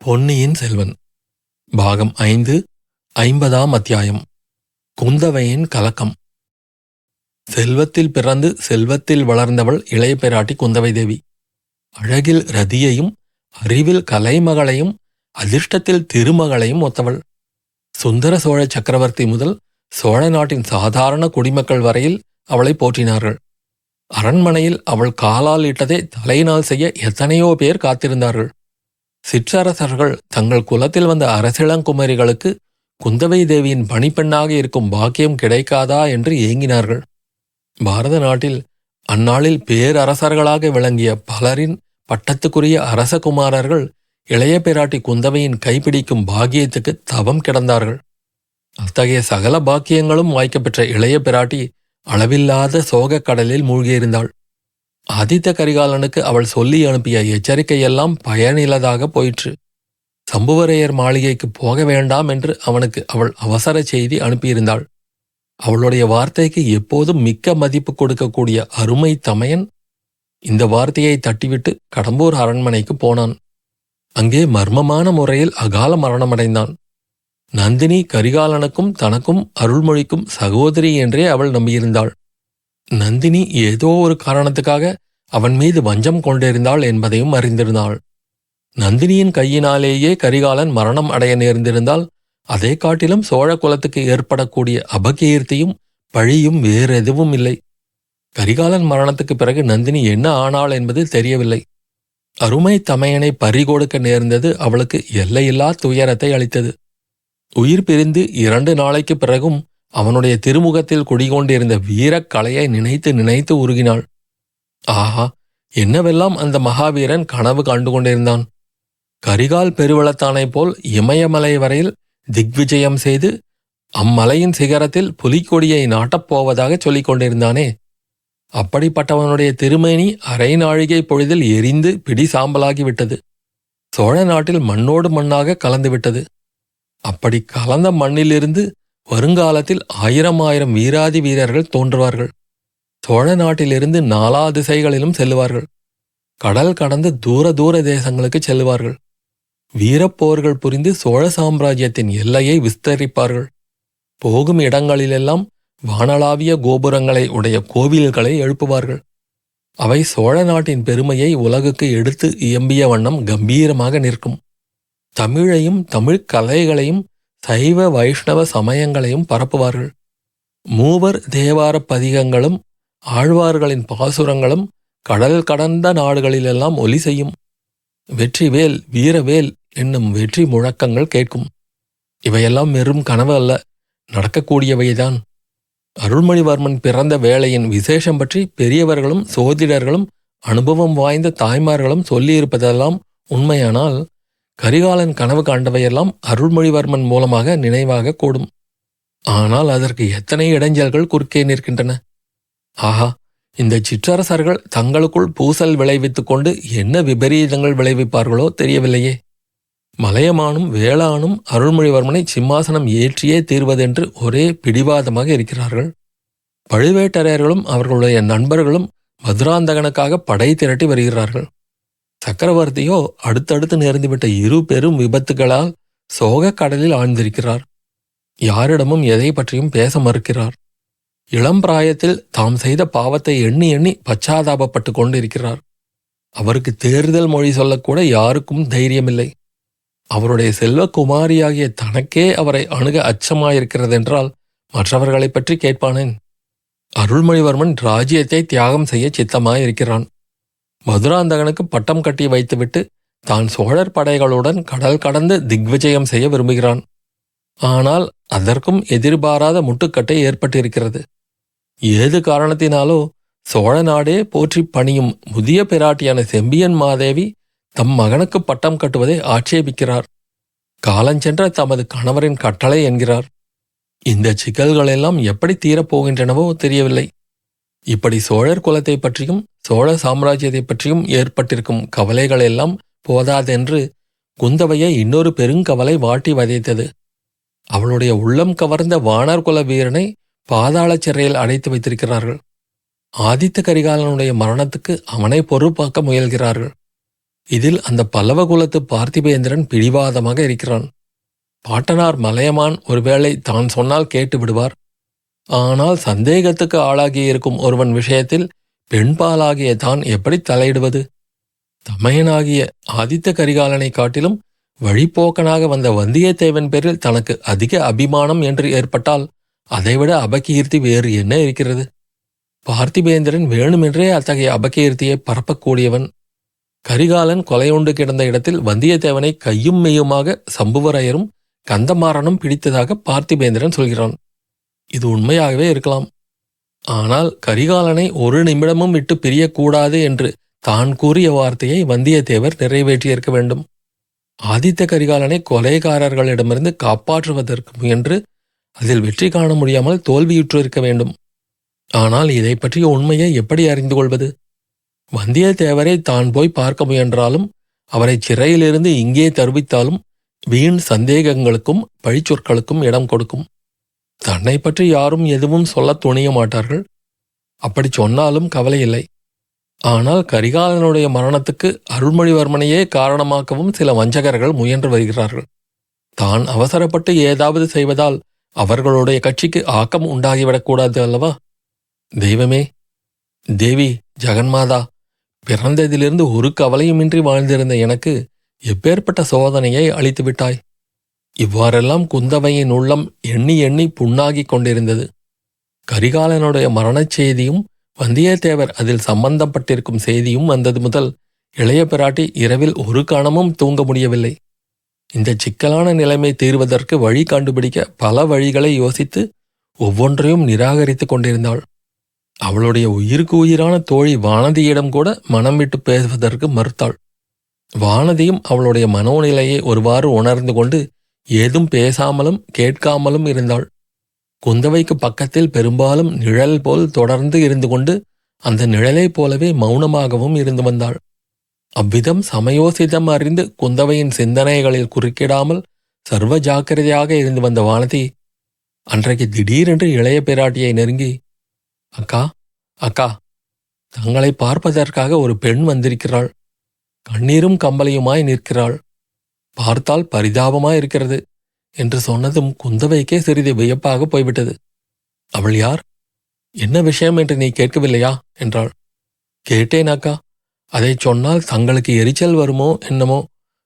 பொன்னியின் செல்வன் பாகம் 5 50ஆம் அத்தியாயம். குந்தவையின் கலக்கம். செல்வத்தில் பிறந்து செல்வத்தில் வளர்ந்தவள் இளைய பிராட்டி குந்தவை தேவி. அழகில் ரதியையும் அறிவில் கலைமகளையும் அதிர்ஷ்டத்தில் திருமகளையும் ஒத்தவள். சுந்தர சோழ சக்கரவர்த்தி முதல் சோழ நாட்டின் சாதாரண குடிமக்கள் வரையில் அவளை போற்றினார்கள். அரண்மனையில் அவள் காலால் இட்டதை தலையினால் செய்ய எத்தனையோ பேர் காத்திருந்தார்கள். சிற்றரசர்கள் தங்கள் குலத்தில் வந்த அரசிளங்குமரிகளுக்கு குந்தவை தேவியின் பணிப்பெண்ணாக இருக்கும் பாக்கியம் கிடைக்காதா என்று ஏங்கினார்கள். பாரத நாட்டில் அந்நாளில் பேரரசர்களாக விளங்கிய பலரின் பட்டத்துக்குரிய அரசகுமாரர்கள் இளைய பிராட்டி குந்தவையின் கைப்பிடிக்கும் பாக்கியத்துக்கு தவம் கிடந்தார்கள். அத்தகைய சகல பாக்கியங்களும் வாய்க்கப்பெற்ற இளைய பிராட்டி அளவில்லாத சோகக் கடலில் மூழ்கியிருந்தாள். ஆதித்த கரிகாலனுக்கு அவள் சொல்லி அனுப்பிய எச்சரிக்கையெல்லாம் பயனில்லதாக போயிற்று. சம்புவரையர் மாளிகைக்கு போக வேண்டாம் என்று அவனுக்கு அவள் அவசர செய்தி அனுப்பியிருந்தாள். அவளுடைய வார்த்தைக்கு எப்போதும் மிக்க மதிப்பு கொடுக்கக்கூடிய அருமை தமையன் இந்த வார்த்தையை தட்டிவிட்டு கடம்பூர் அரண்மனைக்கு போனான். அங்கே மர்மமான முறையில் அகால மரணமடைந்தான். நந்தினி கரிகாலனுக்கும் தனக்கும் அருள்மொழிக்கும் சகோதரி என்றே அவள் நம்பியிருந்தாள். நந்தினி ஏதோ ஒரு காரணத்துக்காக அவன் மீது வஞ்சம் கொண்டிருந்தாள் என்பதையும் அறிந்திருந்தாள். நந்தினியின் கையினாலேயே கரிகாலன் மரணம் அடைய நேர்ந்திருந்தால் அதை காட்டிலும் சோழ குலத்துக்கு ஏற்படக்கூடிய அபகீர்த்தியும் பழியும் வேறெதுவும் இல்லை. கரிகாலன் மரணத்துக்கு பிறகு நந்தினி என்ன ஆனாள் என்பது தெரியவில்லை. அருமை தமையனை பறிகொடுக்க நேர்ந்தது அவளுக்கு எல்லையில்லா துயரத்தை அளித்தது. உயிர் பிரிந்து 2 நாளைக்கு பிறகும் அவனுடைய திருமுகத்தில் குடிகொண்டிருந்த வீரக்கலையை நினைத்து நினைத்து உருகினாள். ஆஹா, என்னவெல்லாம் அந்த மகாவீரன் கனவு கண்டு கொண்டிருந்தான்! கரிகால் பெருவளத்தானைப் போல் இமயமலை வரையில் திக்விஜயம் செய்து அம்மலையின் சிகரத்தில் புலிக்கொடியை நாட்டப்போவதாக சொல்லிக் கொண்டிருந்தானே, அப்படிப்பட்டவனுடைய திருமேனி அரை நாழிகை பொழுதில் எரிந்து பிடி சாம்பலாகிவிட்டது. சோழ நாட்டில் மண்ணோடு மண்ணாக கலந்துவிட்டது. அப்படி கலந்த மண்ணிலிருந்து வருங்காலத்தில் 1000 வீராதி வீரர்கள் தோன்றுவார்கள். சோழ நாட்டிலிருந்து 4 திசைகளிலும் செல்லுவார்கள். கடல் கடந்து தூர தூர தேசங்களுக்கு செல்லுவார்கள். வீரப்போர்கள் புரிந்து சோழ சாம்ராஜ்யத்தின் எல்லையை விஸ்தரிப்பார்கள். போகும் இடங்களிலெல்லாம் வானளாவிய கோபுரங்களை உடைய கோவில்களை எழுப்புவார்கள். அவை சோழ நாட்டின் பெருமையை உலகுக்கு எடுத்து இயம்பிய வண்ணம் கம்பீரமாக நிற்கும். தமிழையும் தமிழ்க் கலைகளையும் சைவ வைஷ்ணவ சமயங்களையும் பரப்புவார்கள். மூவர் தேவார பதிகங்களும் ஆழ்வார்களின் பாசுரங்களும் கடல் கடந்த நாடுகளிலெல்லாம் ஒலி செய்யும். வெற்றிவேல் வீரவேல் என்னும் வெற்றி முழக்கங்கள் கேட்கும். இவையெல்லாம் வெறும் கனவு அல்ல, நடக்கக்கூடியவைதான். அருள்மொழிவர்மன் பிறந்த வேளையின் விசேஷம் பற்றி பெரியவர்களும் சோதிடர்களும் அனுபவம் வாய்ந்த தாய்மார்களும் சொல்லியிருப்பதெல்லாம் உண்மையானால் கரிகாலன் கனவு காண்டவையெல்லாம் அருள்மொழிவர்மன் மூலமாக நினைவாக கூடும். ஆனால் அதற்கு எத்தனை இடைஞ்சல்கள் குறுக்கே நிற்கின்றன! ஆஹா, இந்த சிற்றரசர்கள் தங்களுக்குள் பூசல் விளைவித்துக் கொண்டு என்ன விபரீதங்கள் விளைவிப்பார்களோ தெரியவில்லையே. மலையமானும் வேளானும் அருள்மொழிவர்மனை சிம்மாசனம் ஏற்றியே தீர்வதென்று ஒரே பிடிவாதமாக இருக்கிறார்கள். பழுவேட்டரையர்களும் அவர்களுடைய நண்பர்களும் மதுராந்தகனுக்காக படை திரட்டி வருகிறார்கள். சக்கரவர்த்தியோ அடுத்தடுத்து நேர்ந்துவிட்ட 2 பெரும் விபத்துகளால் சோகக் கடலில் ஆழ்ந்திருக்கிறார். யாரிடமும் எதை பற்றியும் பேச மறுக்கிறார். இளம் பிராயத்தில் தாம் செய்த பாவத்தை எண்ணி எண்ணி பச்சாதாபப்பட்டு கொண்டிருக்கிறார். அவருக்கு தேர்தல் மொழி சொல்லக்கூட யாருக்கும் தைரியமில்லை. அவருடைய செல்வகுமாரியாகிய தனக்கே அவரை அணுக அச்சமாயிருக்கிறதென்றால் மற்றவர்களை பற்றி கேட்பானேன்? அருள்மொழிவர்மன் ராஜ்யத்தை தியாகம் செய்ய சித்தமாயிருக்கிறான். மதுராந்தகனுக்கு பட்டம் கட்டி வைத்துவிட்டு தான் சோழர் படைகளுடன் கடல் கடந்து திக்விஜயம் செய்ய விரும்புகிறான். ஆனால் அதற்கும் எதிர்பாராத முட்டுக்கட்டை ஏற்பட்டிருக்கிறது. ஏது காரணத்தினாலோ சோழ நாடே போற்றி பணியும் முதிய பிராட்டியான செம்பியன் மாதேவி தம் மகனுக்கு பட்டம் கட்டுவதை ஆட்சேபிக்கிறார். காலஞ்சென்ற தமது கணவரின் கட்டளை என்கிறார். இந்த சிக்கல்களெல்லாம் எப்படி தீரப்போகின்றனவோ தெரியவில்லை. இப்படி சோழர் குலத்தை பற்றியும் சோழ சாம்ராஜ்யத்தை பற்றியும் ஏற்பட்டிருக்கும் கவலைகளெல்லாம் போதாதென்று குந்தவையை இன்னொரு பெருங்கவலை வாட்டி வதைத்தது. அவளுடைய உள்ளம் கவர்ந்த வானர் குல வீரனை பாதாள சிறையில் அடைத்து வைத்திருக்கிறார்கள். ஆதித்த கரிகாலனுடைய மரணத்துக்கு அவனை பொறுப்பாக்க முயல்கிறார்கள். இதில் அந்த பல்லவ குலத்து பார்த்திபேந்திரன் பிடிவாதமாக இருக்கிறான். பாட்டனார் மலையமான் ஒருவேளை தான் சொன்னால் கேட்டு விடுவார். ஆனால் சந்தேகத்துக்கு ஆளாகியிருக்கும் ஒருவன் விஷயத்தில் பெண்பாலாகிய தான் எப்படி தலையிடுவது? தமையனாகிய ஆதித்த கரிகாலனை காட்டிலும் வழிப்போக்கனாக வந்த வந்தியத்தேவன் பேரில் தனக்கு அதிக அபிமானம் என்று ஏற்பட்டால் அதைவிட அபகீர்த்தி வேறு என்ன இருக்கிறது? பார்த்திபேந்திரன் வேணுமென்றே அத்தகைய அபகீர்த்தியை பரப்பக்கூடியவன். கரிகாலன் கொலையுண்டு கிடந்த இடத்தில் வந்தியத்தேவனை கையும் மெய்யுமாக சம்புவரையரும் கந்தமாறனும் பிடித்ததாக பார்த்திபேந்திரன் சொல்கிறான். இது உண்மையாகவே இருக்கலாம். ஆனால் கரிகாலனை ஒரு நிமிடமும் விட்டு பிரியக்கூடாது என்று தான் கூறிய வார்த்தையை வந்தியத்தேவர் நிறைவேற்றியிருக்க வேண்டும். ஆதித்த கரிகாலனை கொலைகாரர்களிடமிருந்து காப்பாற்றுவதற்கு முயன்று அதில் வெற்றி காண முடியாமல் தோல்வியுற்றிருக்க வேண்டும். ஆனால் இதை பற்றிய உண்மையை எப்படி அறிந்து கொள்வது? வந்தியத்தேவரை தான் போய் பார்க்க முயன்றாலும் அவரை சிறையிலிருந்து இங்கே தருவித்தாலும் வீண் சந்தேகங்களுக்கும் பழிச்சொற்களுக்கும் இடம் கொடுக்கும். தன்னை பற்றி யாரும் எதுவும் சொல்லத் துணிய மாட்டார்கள். அப்படி சொன்னாலும் கவலையில்லை. ஆனால் கரிகாலனுடைய மரணத்துக்கு அருள்மொழிவர்மனையே காரணமாக்கவும் சில வஞ்சகர்கள் முயன்று வருகிறார்கள். தான் அவசரப்பட்டு ஏதாவது செய்வதால் அவர்களுடைய கட்சிக்கு ஆக்கம் உண்டாகிவிடக்கூடாது அல்லவா? தெய்வமே, தேவி, ஜெகன்மாதா, பிறந்ததிலிருந்து ஒரு கவலையுமின்றி வாழ்ந்திருந்த எனக்கு எப்பேற்பட்ட சோதனையை அளித்து விட்டாய். இவ்வாறெல்லாம் குந்தவையின் உள்ளம் எண்ணி எண்ணி புண்ணாகிக் கொண்டிருந்தது. கரிகாலனுடைய மரணச் செய்தியும் வந்தியத்தேவர் அதில் சம்பந்தப்பட்டிருக்கும் செய்தியும் வந்தது முதல் இளைய பிராட்டி இரவில் ஒரு கணமும் தூங்க முடியவில்லை. இந்த சிக்கலான நிலைமை தீர்வதற்கு வழி கண்டுபிடிக்க பல வழிகளை யோசித்து ஒவ்வொன்றையும் நிராகரித்து கொண்டிருந்தாள். அவளுடைய உயிருக்கு உயிரான தோழி வானதியிடம் கூட மனம் விட்டு பேசுவதற்கு மறுத்தாள். வானதியும் அவளுடைய மனோநிலையை ஒருவாறு உணர்ந்து கொண்டு ஏதும் பேசாமலும் கேட்காமலும் இருந்தாள். குந்தவைக்கு பக்கத்தில் பெரும்பாலும் நிழல் போல் தொடர்ந்து இருந்து கொண்டு அந்த நிழலைப் போலவே மௌனமாகவும் இருந்து வந்தாள். அவ்விதம் சமயோசிதம் அறிந்து குந்தவையின் சிந்தனைகளில் குறுக்கிடாமல் சர்வ ஜாக்கிரதையாக இருந்து வந்த வானதி அன்றைக்கு திடீரென்று இளைய பிராட்டியை நெருங்கி, அக்கா, அக்கா, தங்களை பார்ப்பதற்காக ஒரு பெண் வந்திருக்கிறாள். கண்ணீரும் கம்பலையுமாய் நிற்கிறாள். பார்த்தால் பரிதாபமாயிருக்கிறது என்று சொன்னதும் குந்தவைக்கே சிறிது வியப்பாக போய்விட்டது. அவள் யார்? என்ன விஷயம் என்று நீ கேட்கவில்லையா என்றாள். கேட்டேன் அக்கா. அதை சொன்னால் தங்களுக்கு எரிச்சல் வருமோ என்னமோ.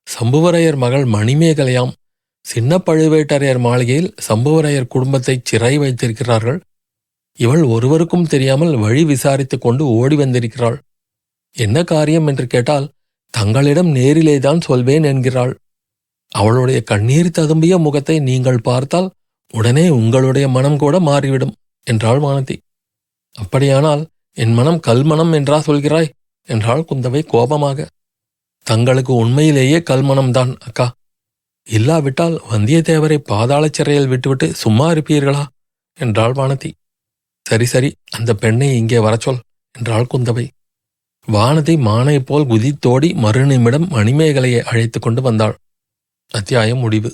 சம்புவரையர் மகள் மணிமேகலையாம். சின்ன பழுவேட்டரையர் மாளிகையில் சம்புவரையர் குடும்பத்தை சிறை வைத்திருக்கிறார்கள். இவள் ஒருவருக்கும் தெரியாமல் வழி விசாரித்துக் கொண்டு ஓடி வந்திருக்கிறாள். என்ன காரியம் என்று கேட்டால் தங்களிடம் நேரிலேதான் சொல்வேன் என்கிறாள். அவளுடைய கண்ணீர் ததும்பிய முகத்தை நீங்கள் பார்த்தால் உடனே உங்களுடைய மனம் கூட மாறிவிடும் என்றாள் வானதி. அப்படியானால் என் மனம் கல்மனம் என்றா சொல்கிறாய் என்றாள் குந்தவை கோபமாக. தங்களுக்கு உண்மையிலேயே கல்மனம்தான் அக்கா. இல்லாவிட்டால் வந்தியத்தேவரை பாதாள சிறையில் விட்டுவிட்டு சும்மா இருப்பீர்களா என்றாள் வானதி. சரி சரி, அந்த பெண்ணை இங்கே வரச்சொல் என்றாள் குந்தவை. வானதி மானை போல் குதித்தோடி மறுநிமிடம் மணிமேகலையை அழைத்து கொண்டு வந்தாள். அத்தியாயம் முடிவு.